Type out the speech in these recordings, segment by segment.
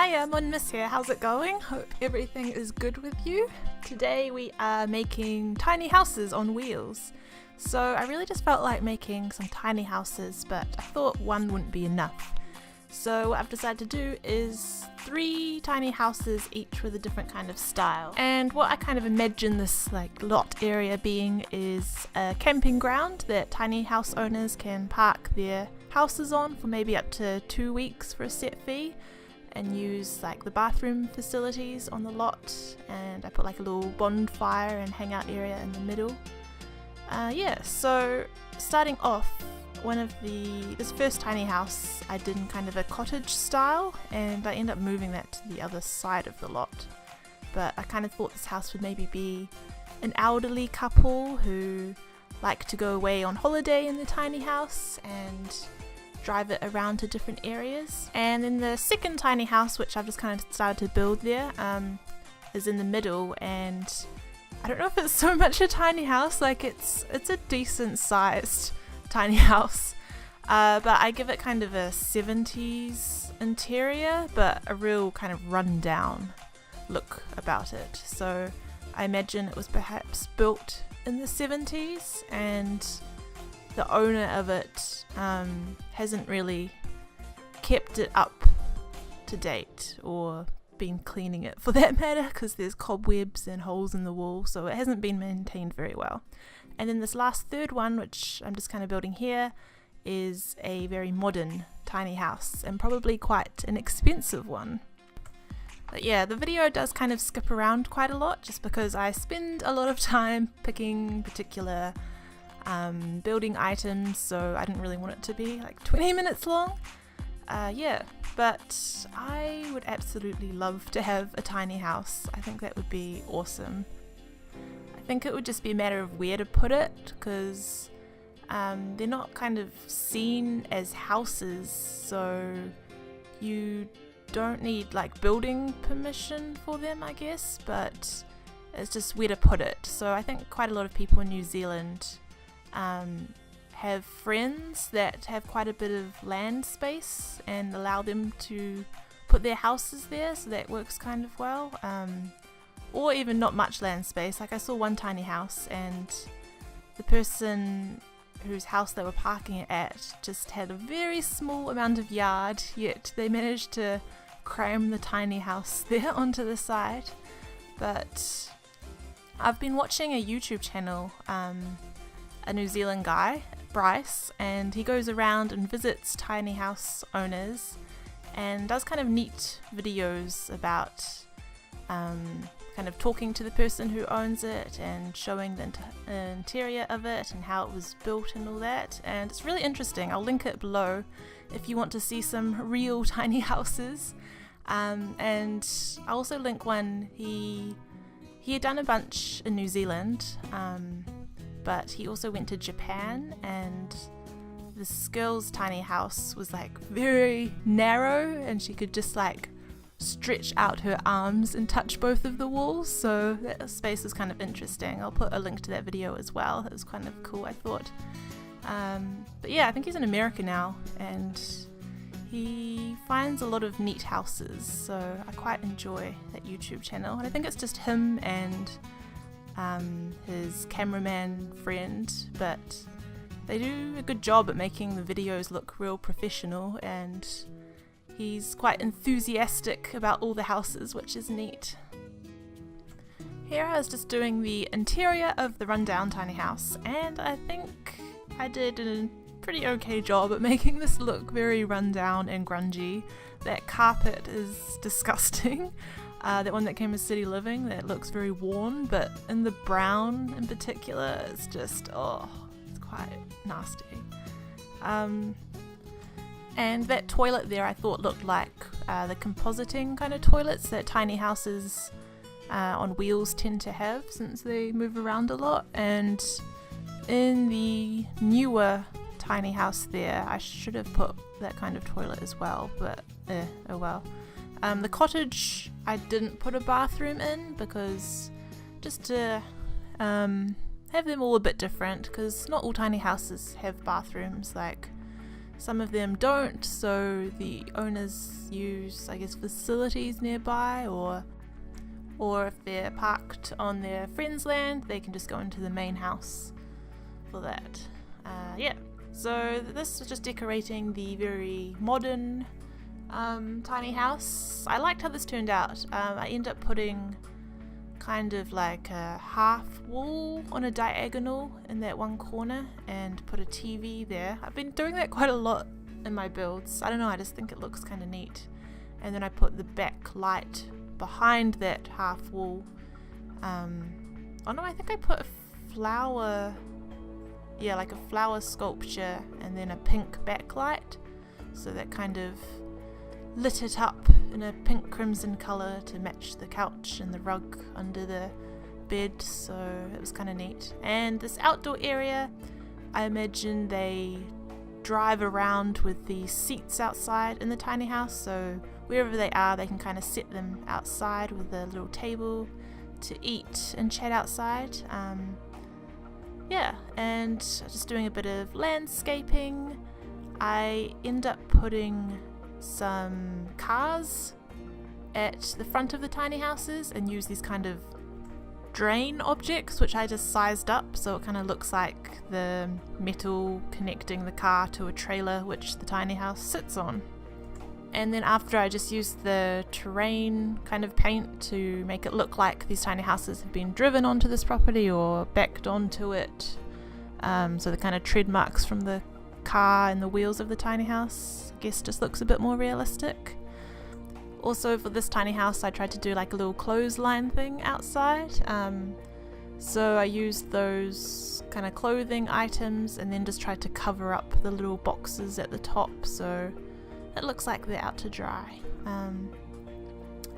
Hiya, ModernMiss here, how's it going? Hope everything is good with you. Today we are making tiny houses on wheels. So I really just felt like making some tiny houses, but I thought one wouldn't be enough. So what I've decided to do is 3 tiny houses, each with a different kind of style. And what I kind of imagine this lot area being is a camping ground that tiny house owners can park their houses on for maybe up to 2 weeks for a set fee, and use the bathroom facilities on the lot. And I put a little bonfire and hangout area in the middle. So starting off, this first tiny house I did in kind of a cottage style, and I ended up moving that to the other side of the lot. But I kind of thought this house would maybe be an elderly couple who like to go away on holiday in the tiny house and drive it around to different areas. And then the second tiny house, which I've just kind of started to build there, is in the middle, and I don't know if it's so much a tiny house, it's a decent sized tiny house, but I give it kind of a 70s interior, but a real kind of rundown look about it. So I imagine it was perhaps built in the 70s, and the owner of it hasn't really kept it up to date or been cleaning it for that matter, because there's cobwebs and holes in the wall, so it hasn't been maintained very well. And then this last third one, which I'm just kind of building here, is a very modern tiny house, and probably quite an expensive one. But yeah, the video does kind of skip around quite a lot, just because I spend a lot of time picking particular building items, so I didn't really want it to be 20 minutes long. But I would absolutely love to have a tiny house. I think that would be awesome. I think it would just be a matter of where to put it, because they're not kind of seen as houses, so you don't need building permission for them, I guess, but it's just where to put it. So I think quite a lot of people in New Zealand have friends that have quite a bit of land space and allow them to put their houses there, so that works kind of well. Or even not much land space. I saw one tiny house, and the person whose house they were parking it at just had a very small amount of yard, yet they managed to cram the tiny house there onto the side. But I've been watching a YouTube channel, a New Zealand guy, Bryce, and he goes around and visits tiny house owners and does kind of neat videos about kind of talking to the person who owns it and showing the interior of it and how it was built and all that, and it's really interesting. I'll link it below if you want to see some real tiny houses. And I'll also link one. He had done a bunch in New Zealand, but he also went to Japan, and this girl's tiny house was very narrow, and she could just stretch out her arms and touch both of the walls, so that space was kind of interesting. I'll put a link to that video as well. It was kind of cool, I thought. But yeah, I think he's in America now, and he finds a lot of neat houses, so I quite enjoy that YouTube channel. And I think it's just him and his cameraman friend, but they do a good job at making the videos look real professional, and he's quite enthusiastic about all the houses, which is neat. Here I was just doing the interior of the rundown tiny house, and I think I did a pretty okay job at making this look very rundown and grungy. That carpet is disgusting. That one that came with City Living, that looks very worn, but in the brown in particular, it's just, it's quite nasty. And that toilet there I thought looked like the compositing kind of toilets that tiny houses on wheels tend to have, since they move around a lot. And in the newer tiny house there, I should have put that kind of toilet as well, but oh well. The cottage I didn't put a bathroom in, because just to have them all a bit different, because not all tiny houses have bathrooms. Some of them don't, so the owners use, I guess, facilities nearby, or if they're parked on their friend's land, they can just go into the main house for that. Yeah, so this is just decorating the very modern tiny house. I liked how this turned out. I ended up putting kind of like a half wall on a diagonal in that one corner and put a TV there. I've been doing that quite a lot in my builds. I don't know, I just think it looks kind of neat. And then I put the back light behind that half wall. Oh no, I think I put a flower, yeah, like a flower sculpture and then a pink backlight, so that kind of lit it up in a pink crimson colour to match the couch and the rug under the bed, so it was kind of neat. And this outdoor area, I imagine they drive around with the seats outside in the tiny house, so wherever they are they can kind of set them outside with a little table to eat and chat outside. Yeah, and just doing a bit of landscaping. I end up putting some cars at the front of the tiny houses and use these kind of drain objects, which I just sized up so it kind of looks like the metal connecting the car to a trailer which the tiny house sits on. And then after, I just used the terrain kind of paint to make it look like these tiny houses have been driven onto this property or backed onto it, so the kind of tread marks from the car and the wheels of the tiny house, I guess, just looks a bit more realistic. Also for this tiny house I tried to do like a little clothesline thing outside, so I used those kind of clothing items and then just tried to cover up the little boxes at the top so it looks like they're out to dry.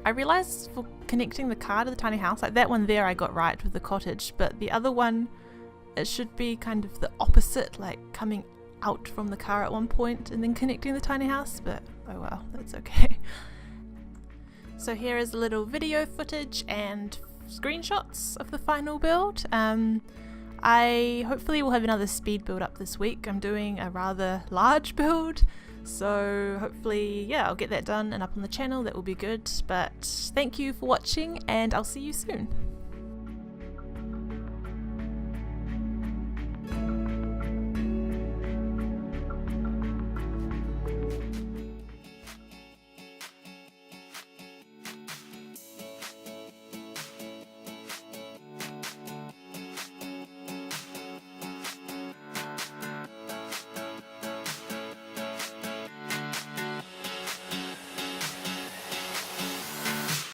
I realised for connecting the car to the tiny house, like that one there I got right with the cottage, but the other one, it should be kind of the opposite, like coming out from the car at one point and then connecting the tiny house, but oh well, that's okay. So here is a little video footage and screenshots of the final build. I hopefully will have another speed build up this week. I'm doing a rather large build, so hopefully, yeah, I'll get that done and up on the channel. That will be good. But thank you for watching and I'll see you soon.